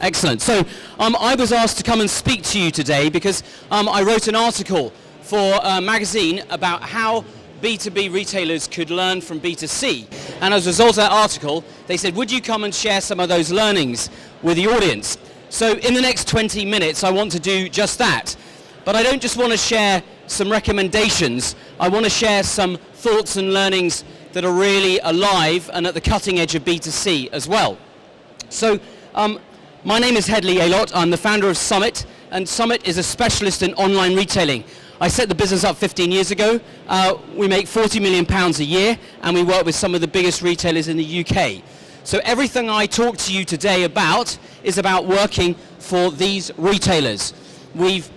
Excellent. So I was asked to come and speak to you today because I wrote an article for a magazine about how B2B retailers could learn from B2C. And as a result of that article, they said, would you come and share some of those learnings with the audience? So in the next 20 minutes, I want to do just that. But I don't just want to share some recommendations. I want to share some thoughts and learnings that are really alive and at the cutting edge of B2C as well. So my name is Hedley Aylott. I'm the founder of Summit, and Summit is a specialist in online retailing. I set the business up 15 years ago. We make £40 million a year, and we work with some of the biggest retailers in the UK. So everything I talk to you today about is about working for these retailers. We've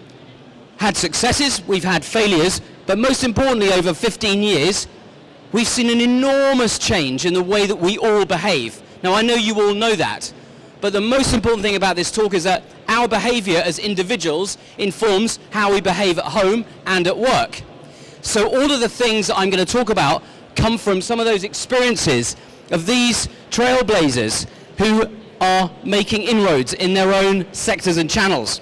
had successes, we've had failures, but most importantly, over 15 years, we've seen an enormous change in the way that we all behave. Now, I know you all know that. But the most important thing about this talk is that our behavior as individuals informs how we behave at home and at work. So all of the things that I'm going to talk about come from some of those experiences of these trailblazers who are making inroads in their own sectors and channels.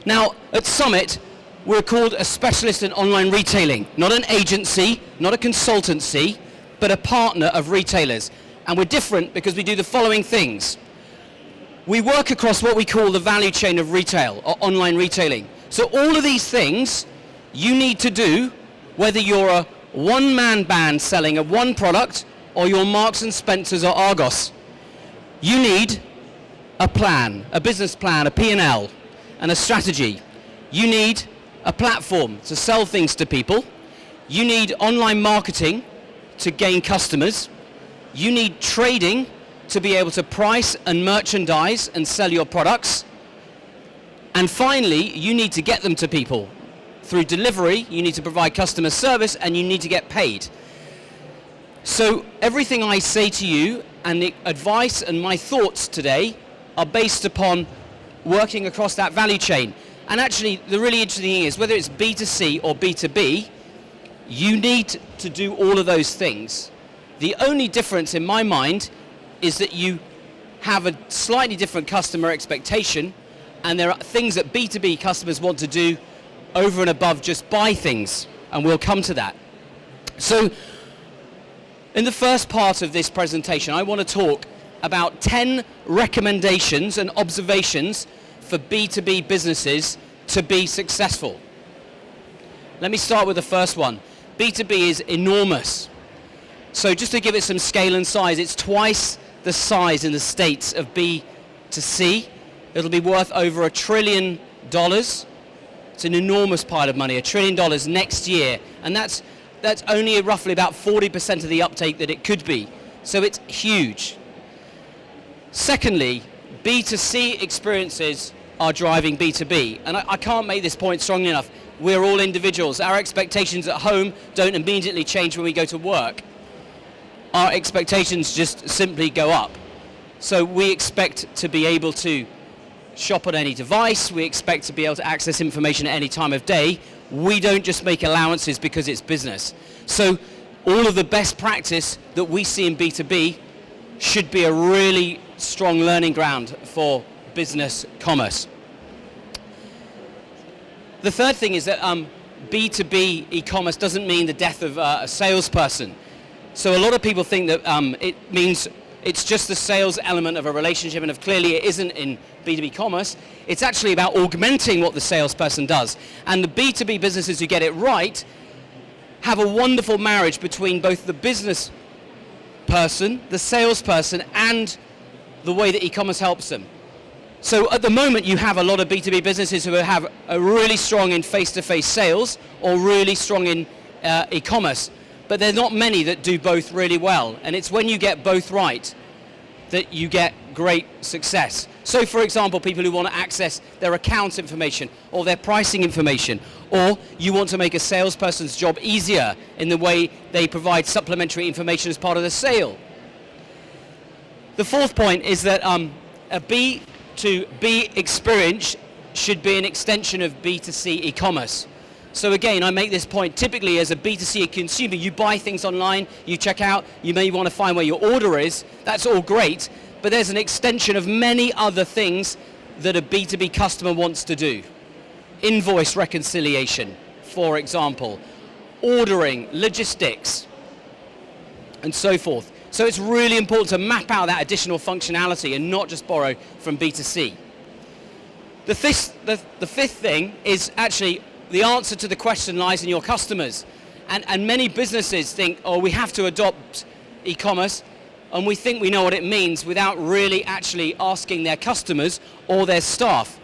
Now, at Summit, we're called a specialist in online retailing, not an agency, not a consultancy, but a partner of retailers. And we're different because we do the following things. We work across what we call the value chain of retail, or online retailing. So all of these things you need to do, whether you're a one-man band selling a one product, or you're Marks and Spencer's or Argos. You need a plan, a business plan, a P&L, and a strategy. You need a platform to sell things to people. You need online marketing to gain customers. You need trading to be able to price and merchandise and sell your products. And finally, you need to get them to people. Through delivery, you need to provide customer service, and you need to get paid. So everything I say to you and the advice and my thoughts today are based upon working across that value chain. And actually, the really interesting thing is, whether it's B2C or B2B, you need to do all of those things. The only difference in my mind is that you have a slightly different customer expectation, and there are things that B2B customers want to do over and above just buy things, and we'll come to that. So in the first part of this presentation, I want to talk about 10 recommendations and observations for B2B businesses to be successful. Let me start with the first one. B2B is enormous. So just to give it some scale and size, it's twice the size in the States of B2C. It'll be worth over $1 trillion. It's an enormous pile of money, $1 trillion next year. And that's only roughly about 40% of the uptake that it could be. So it's huge. Secondly, B2C experiences are driving B2B. And I can't make this point strongly enough. We're all individuals. Our expectations at home don't immediately change when we go to work. Our expectations just simply go up. So we expect to be able to shop on any device. We expect to be able to access information at any time of day. We don't just make allowances because it's business. So all of the best practice that we see in B2B should be a really strong learning ground for business commerce. The third thing is that B2B e-commerce doesn't mean the death of a salesperson. So a lot of people think that it means it's just the sales element of a relationship, and if clearly it isn't in B2B commerce. It's actually about augmenting what the salesperson does. And the B2B businesses who get it right have a wonderful marriage between both the business person, the salesperson, and the way that e-commerce helps them. So at the moment you have a lot of B2B businesses who have a really strong in face-to-face sales or really strong in e-commerce. But there are not many that do both really well. And it's when you get both right that you get great success. So for example, people who want to access their account information or their pricing information, or you want to make a salesperson's job easier in the way they provide supplementary information as part of the sale. The fourth point is that a B2B experience should be an extension of B2C e-commerce. So again, I make this point, typically as a B2C consumer, you buy things online, you check out, you may want to find where your order is, that's all great, but there's an extension of many other things that a B2B customer wants to do. Invoice reconciliation, for example, ordering, logistics, and so forth. So it's really important to map out that additional functionality and not just borrow from B2C. The fifth thing is actually the answer to the question lies in your customers. And many businesses think, oh, we have to adopt e-commerce, and we think we know what it means without really actually asking their customers or their staff.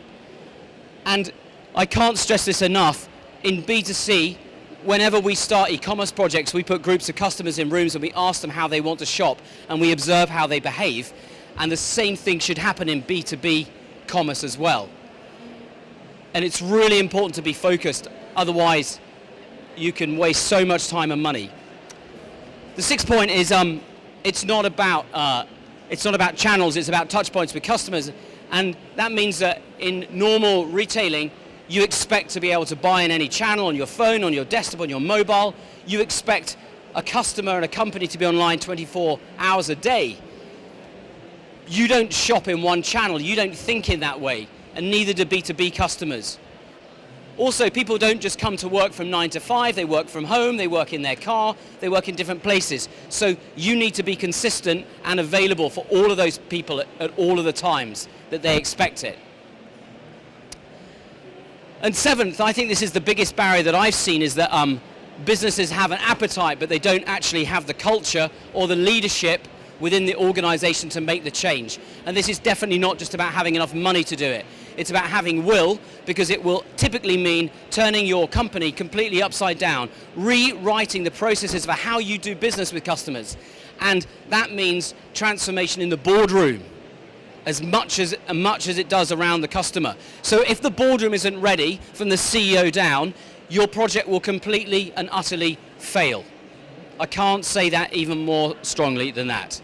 And I can't stress this enough, in B2C, whenever we start e-commerce projects, we put groups of customers in rooms and we ask them how they want to shop, and we observe how they behave. And the same thing should happen in B2B commerce as well. And it's really important to be focused, otherwise you can waste so much time and money. The sixth point is it's not about channels, it's about touch points with customers, and that means that in normal retailing you expect to be able to buy in any channel, on your phone, on your desktop, on your mobile. You expect a customer and a company to be online 24 hours a day. You don't shop in one channel, you don't think in that way, and neither do B2B customers. Also, people don't just come to work from 9 to 5, they work from home, they work in their car, they work in different places. So you need to be consistent and available for all of those people at all of the times that they expect it. And seventh, I think this is the biggest barrier that I've seen, is that businesses have an appetite, but they don't actually have the culture or the leadership within the organization to make the change. And this is definitely not just about having enough money to do it. It's about having will, because it will typically mean turning your company completely upside down, rewriting the processes for how you do business with customers. And that means transformation in the boardroom as much as it does around the customer. So if the boardroom isn't ready from the CEO down, your project will completely and utterly fail. I can't say that even more strongly than that.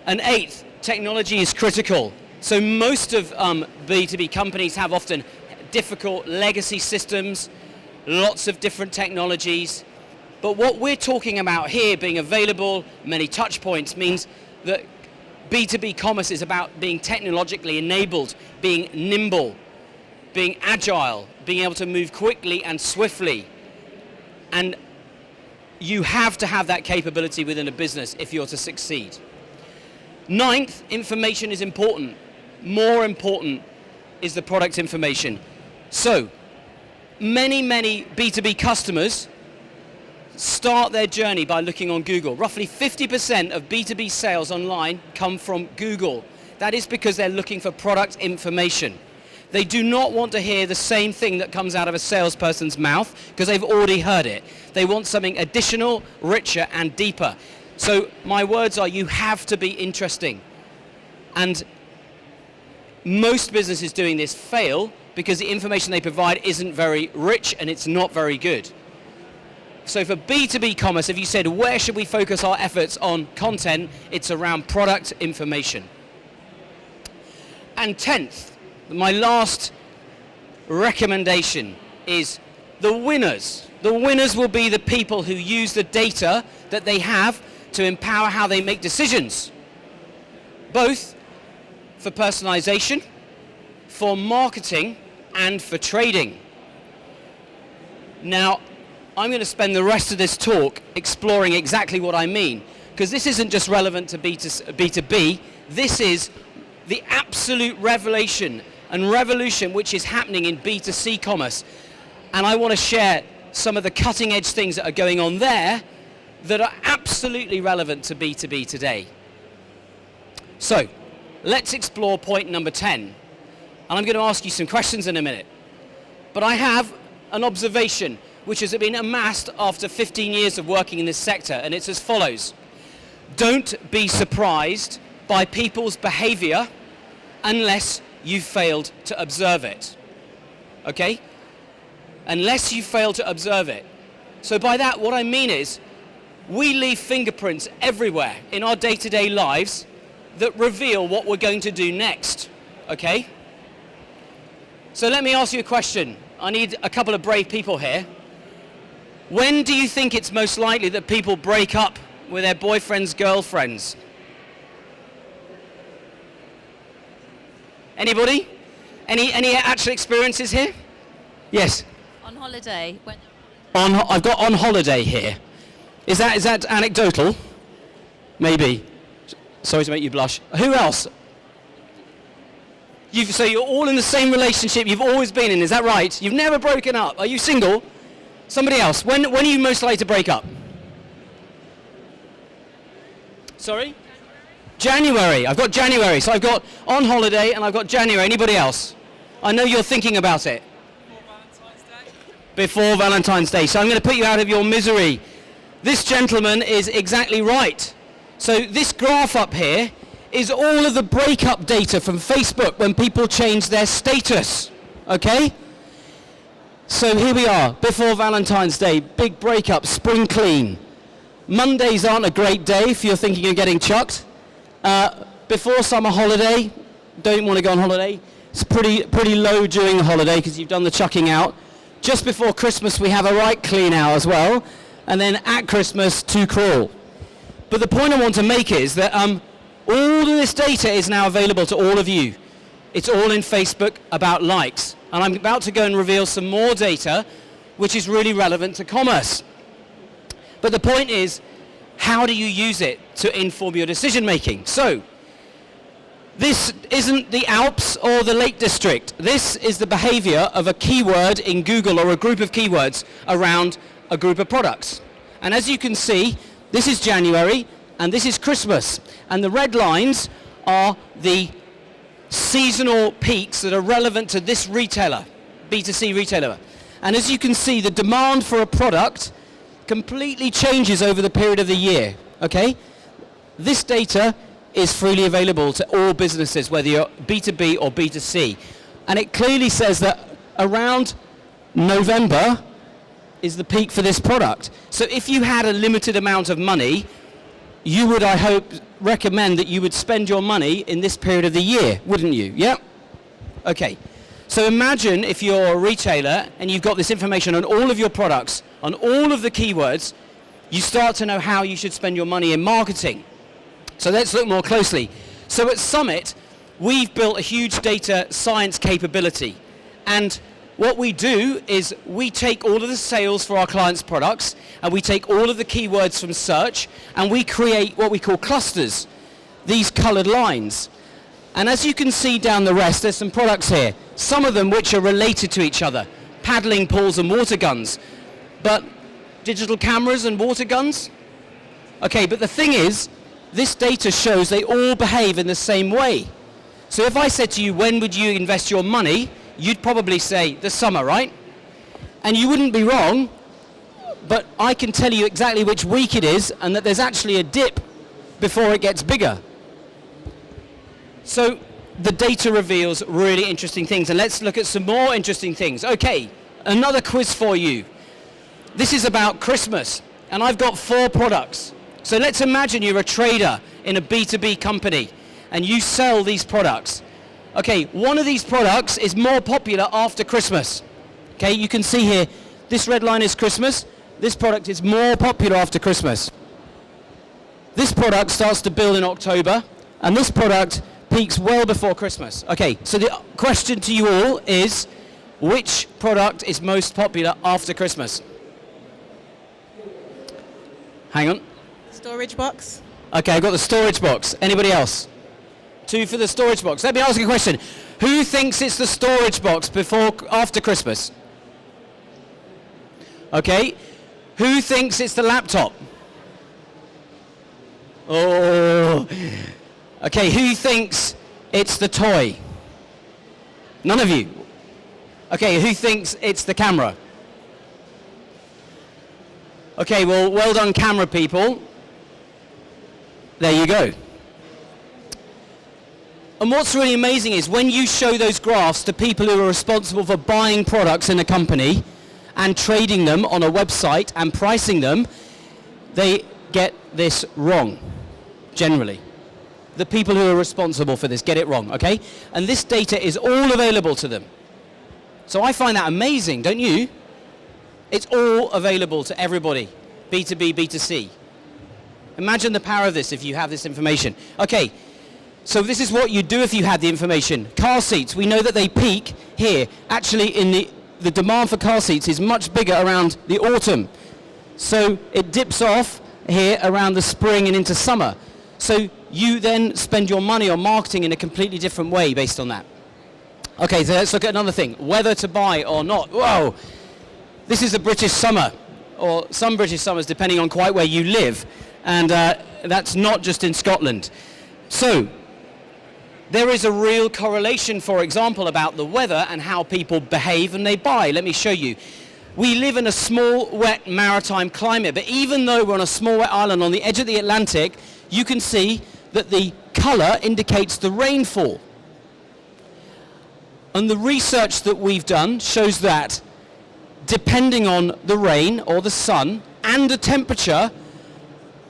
And eighth, technology is critical. So most of B2B companies have often difficult legacy systems, lots of different technologies. But what we're talking about here, being available, many touch points, means that B2B commerce is about being technologically enabled, being nimble, being agile, being able to move quickly and swiftly. And you have to have that capability within a business if you're to succeed. Ninth, information is important. More important is the product information. So, many B2B customers start their journey by looking on Google. Roughly 50% of B2B sales online come from Google. That is because they're looking for product information. They do not want to hear the same thing that comes out of a salesperson's mouth, because they've already heard it. They want something additional, richer, and deeper. So my words are, you have to be interesting. And most businesses doing this fail because the information they provide isn't very rich and it's not very good. So for B2B commerce, if you said, where should we focus our efforts on content, it's around product information. And 10th, my last recommendation is the winners. The winners will be the people who use the data that they have to empower how they make decisions, both for personalization, for marketing, and for trading. Now, I'm going to spend the rest of this talk exploring exactly what I mean, because this isn't just relevant to B2B, this is the absolute revelation and revolution which is happening in B2C commerce. And I want to share some of the cutting edge things that are going on there that are absolutely relevant to B2B today. So, let's explore point number 10. And I'm going to ask you some questions in a minute. But I have an observation which has been amassed after 15 years of working in this sector, and it's as follows. Don't be surprised by people's behavior unless you failed to observe it. Okay? Unless you fail to observe it. So by that, what I mean is, we leave fingerprints everywhere in our day-to-day lives that reveal what we're going to do next. Okay? So let me ask you a question. I need a couple of brave people here. When do you think it's most likely that people break up with their boyfriends, girlfriends? Anybody? Any actual experiences here? Yes. On holiday. I've got on holiday here. Is that anecdotal? Maybe. Sorry to make you blush. Who else? So you're all in the same relationship you've always been in, is that right? You've never broken up. Are you single? Somebody else. When are you most likely to break up? Sorry? January. I've got January. So I've got on holiday and I've got January. Anybody else? I know you're thinking about it. Before Valentine's Day. So I'm going to put you out of your misery. This gentleman is exactly right. So this graph up here is all of the breakup data from Facebook when people change their status. Okay? So here we are, before Valentine's Day, big breakup, spring clean. Mondays aren't a great day if you're thinking of getting chucked. Before summer holiday, don't want to go on holiday. It's pretty low during the holiday because you've done the chucking out. Just before Christmas we have a right clean out as well. And then at Christmas, too cruel. But the point I want to make is that all of this data is now available to all of you. It's all in Facebook about likes. And I'm about to go and reveal some more data which is really relevant to commerce. But the point is, how do you use it to inform your decision making? So, this isn't the Alps or the Lake District. This is the behavior of a keyword in Google or a group of keywords around a group of products. And as you can see, this is January and this is Christmas. And the red lines are the seasonal peaks that are relevant to this retailer, B2C retailer. And as you can see, the demand for a product completely changes over the period of the year, okay? This data is freely available to all businesses, whether you're B2B or B2C. And it clearly says that around November is the peak for this product. So if you had a limited amount of money, you would, I hope, recommend that you would spend your money in this period of the year, wouldn't you? Yeah? Okay. So imagine if you're a retailer and you've got this information on all of your products, on all of the keywords, you start to know how you should spend your money in marketing. So let's look more closely. So at Summit, we've built a huge data science capability. And what we do is we take all of the sales for our clients' products and we take all of the keywords from search and we create what we call clusters, these colored lines. And as you can see down the rest, there's some products here, some of them which are related to each other, paddling pools and water guns. But digital cameras and water guns? Okay, but the thing is, this data shows they all behave in the same way. So if I said to you, when would you invest your money? You'd probably say the summer, right? And you wouldn't be wrong, but I can tell you exactly which week it is and that there's actually a dip before it gets bigger. So the data reveals really interesting things, and let's look at some more interesting things. Okay, another quiz for you. This is about Christmas, and I've got 4 products. So let's imagine you're a trader in a B2B company and you sell these products. Okay, one of these products is more popular after Christmas. Okay, you can see here, this red line is Christmas. This product is more popular after Christmas. This product starts to build in October, and this product peaks well before Christmas. Okay, so the question to you all is, which product is most popular after Christmas? Hang on. Storage box. Okay, I've got the storage box. Anybody else? 2 for the storage box. Let me ask you a question. Who thinks it's the storage box after Christmas? Okay. Who thinks it's the laptop? Oh. Okay, who thinks it's the toy? None of you. Okay, who thinks it's the camera? Okay, well done camera people. There you go. And what's really amazing is when you show those graphs to people who are responsible for buying products in a company and trading them on a website and pricing them, they get this wrong, generally. The people who are responsible for this get it wrong, okay? And this data is all available to them. So I find that amazing, don't you? It's all available to everybody, B2B, B2C. Imagine the power of this if you have this information. Okay. So this is what you do if you had the information. Car seats, we know that they peak here. Actually, in the demand for car seats is much bigger around the autumn. So it dips off here around the spring and into summer. So you then spend your money on marketing in a completely different way based on that. Okay, so let's look at another thing. Whether to buy or not. Whoa! This is a British summer, or some British summers depending on quite where you live. And that's not just in Scotland. So there is a real correlation, for example, about the weather and how people behave and they buy. Let me show you. We live in a small, wet, maritime climate, but even though we're on a small, wet island on the edge of the Atlantic, you can see that the colour indicates the rainfall. And the research that we've done shows that depending on the rain or the sun and the temperature,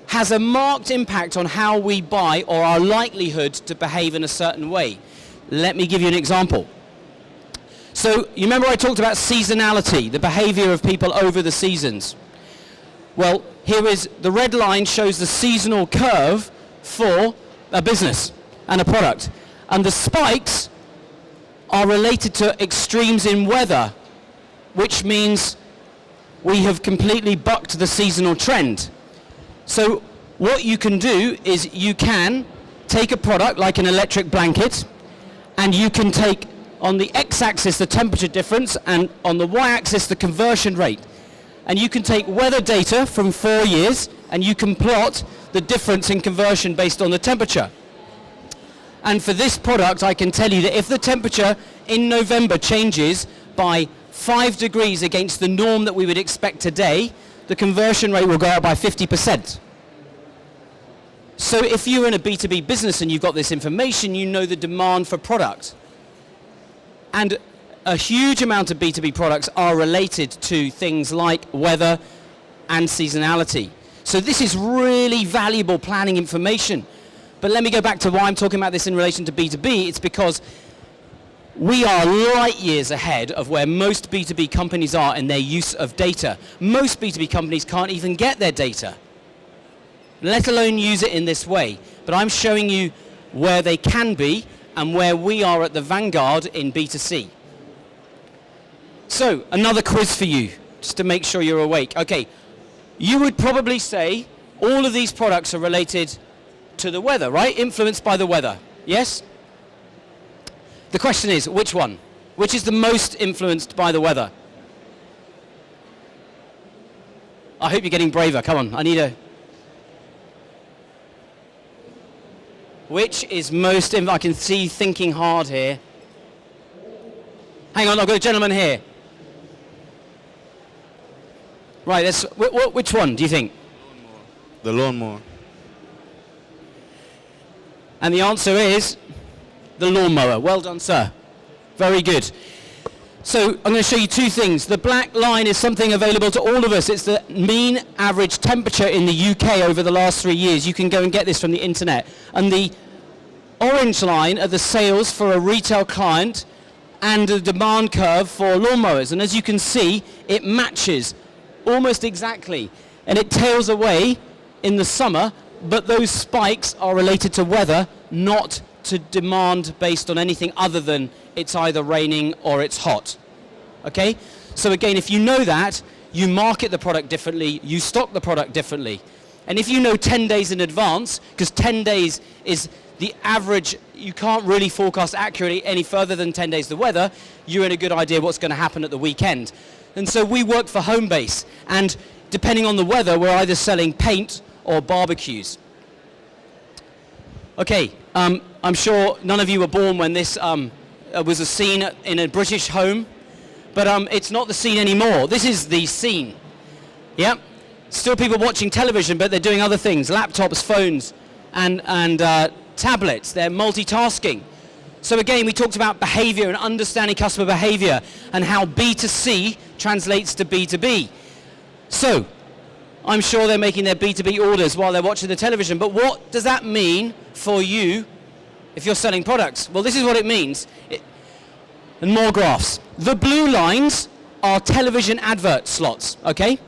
has a marked impact on how we buy or our likelihood to behave in a certain way. Let me give you an example. So you remember I talked about seasonality, the behavior of people over the seasons. Well, here is the red line shows the seasonal curve for a business and a product. And the spikes are related to extremes in weather, which means we have completely bucked the seasonal trend. So what you can do is you can take a product like an electric blanket, and you can take on the x-axis the temperature difference and on the y-axis the conversion rate. And you can take weather data from 4 years and you can plot the difference in conversion based on the temperature. And for this product I can tell you that if the temperature in November changes by 5 degrees against the norm that we would expect today, the conversion rate will go up by 50%. So if you're in a B2B business and you've got this information, you know the demand for product. And a huge amount of B2B products are related to things like weather and seasonality. So this is really valuable planning information. But let me go back to why I'm talking about this in relation to B2B. It's because we are light years ahead of where most B2B companies are in their use of data. Most B2B companies can't even get their data, let alone use it in this way. But I'm showing you where they can be and where we are at the vanguard in B2C. So, another quiz for you, just to make sure you're awake. Okay, you would probably say all of these products are related to the weather, right? Influenced by the weather, yes? The question is, which one? Which is the most influenced by the weather? I hope you're getting braver. Come on, I need a... Which is most... I can see thinking hard here. Hang on, I've got a gentleman here. Right, let's, which one do you think? The lawnmower. And the answer is the lawnmower. Well done, sir. Very good. So I'm going to show you two things. The black line is something available to all of us. It's the mean average temperature in the UK over the last 3 years. You can go and get this from the internet. And the orange line are the sales for a retail client and the demand curve for lawnmowers. And as you can see, it matches almost exactly. And it tails away in the summer, but those spikes are related to weather, not to demand based on anything other than it's either raining or it's hot. Okay? So again, if you know that, you market the product differently, you stock the product differently. And if you know 10 days in advance, because 10 days is the average, you can't really forecast accurately any further than 10 days the weather, you're in a good idea what's going to happen at the weekend. And so we work for Homebase, and depending on the weather, we're either selling paint or barbecues. Okay, I'm sure none of you were born when this was a scene in a British home, but it's not the scene anymore. This is the scene. Yeah, still people watching television, but they're doing other things, laptops, phones, and tablets. They're multitasking. So again, we talked about behavior and understanding customer behavior and how B2C translates to B2B. So I'm sure they're making their B2B orders while they're watching the television, but what does that mean for you if you're selling products? Well, this is what it means. And more graphs. The blue lines are television advert slots, okay?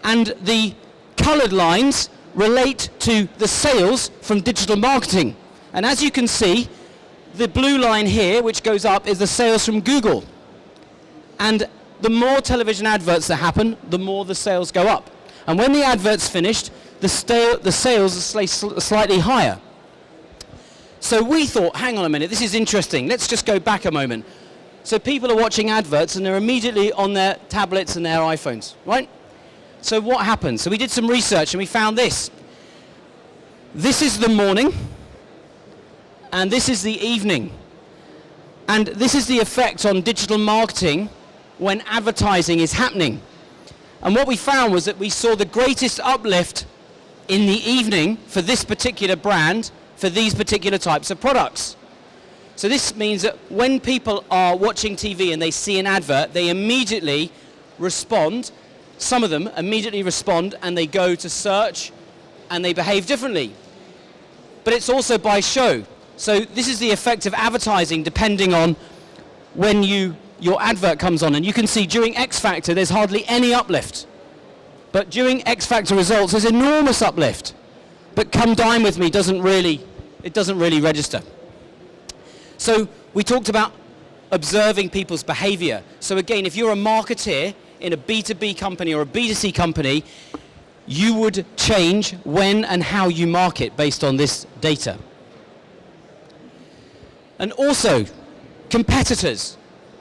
And the colored lines relate to the sales from digital marketing. And as you can see, the blue line here, which goes up, is the sales from Google. And the more television adverts that happen, the more the sales go up. And when the advert's finished, the sales are slightly higher. So we thought, hang on a minute, this is interesting. Let's just go back a moment. So people are watching adverts and they're immediately on their tablets and their iPhones, right? So what happens? So we did some research and we found this. This is the morning and this is the evening. And this is the effect on digital marketing when advertising is happening. And what we found was that we saw the greatest uplift in the evening for this particular brand, for these particular types of products. So this means that when people are watching TV and they see an advert, they immediately respond. Some of them immediately respond and they go to search and they behave differently. But it's also by show. So this is the effect of advertising depending on when your advert comes on. And you can see during X Factor there's hardly any uplift. But during X Factor results there's enormous uplift. But Come Dine With Me doesn't really register. So we talked about observing people's behavior. So again, if you're a marketeer in a B2B company or a B2C company, you would change when and how you market based on this data. And also, competitors,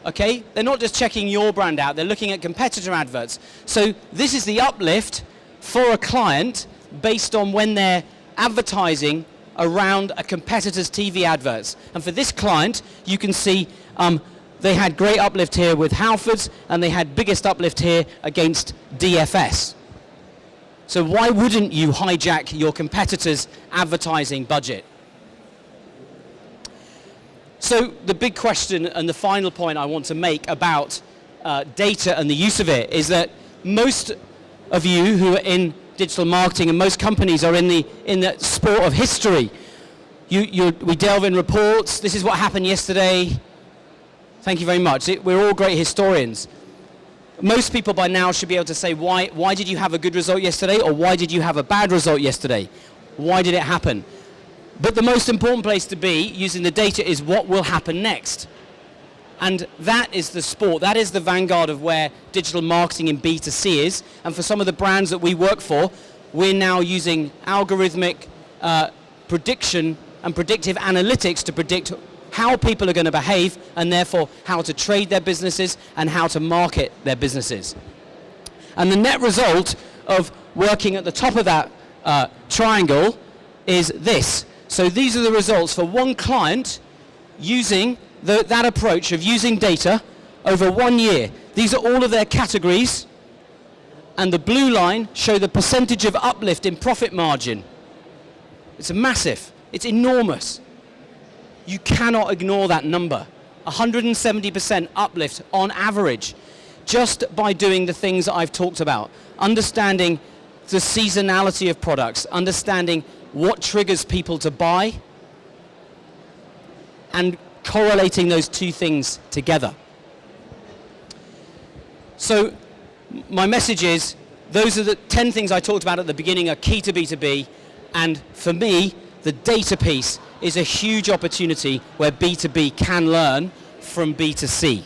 okay? They're not just checking your brand out, they're looking at competitor adverts. So this is the uplift for a client based on when they're advertising around a competitor's TV adverts. And for this client, you can see they had great uplift here with Halfords, and they had biggest uplift here against DFS. So why wouldn't you hijack your competitor's advertising budget? So the big question and the final point I want to make about data and the use of it is that most of you who are in digital marketing and most companies are in the sport of history. We delve in reports. This is what happened yesterday. Thank you very much. We're all great historians. Most people by now should be able to say why did you have a good result yesterday, or why did you have a bad result yesterday? Why did it happen? But the most important place to be using the data is what will happen next. And that is the sport, that is the vanguard of where digital marketing in B2C is. And for some of the brands that we work for, we're now using algorithmic prediction and predictive analytics to predict how people are going to behave and therefore how to trade their businesses and how to market their businesses. And the net result of working at the top of that triangle is this. So these are the results for one client using that approach of using data over 1 year. These are all of their categories, and the blue line show the percentage of uplift in profit margin. It's massive, it's enormous. You cannot ignore that number. 170% uplift on average, just by doing the things that I've talked about. Understanding the seasonality of products, understanding what triggers people to buy, and correlating those two things together. So my message is, those are the 10 things I talked about at the beginning are key to B2B, and for me, the data piece is a huge opportunity where B2B can learn from B2C.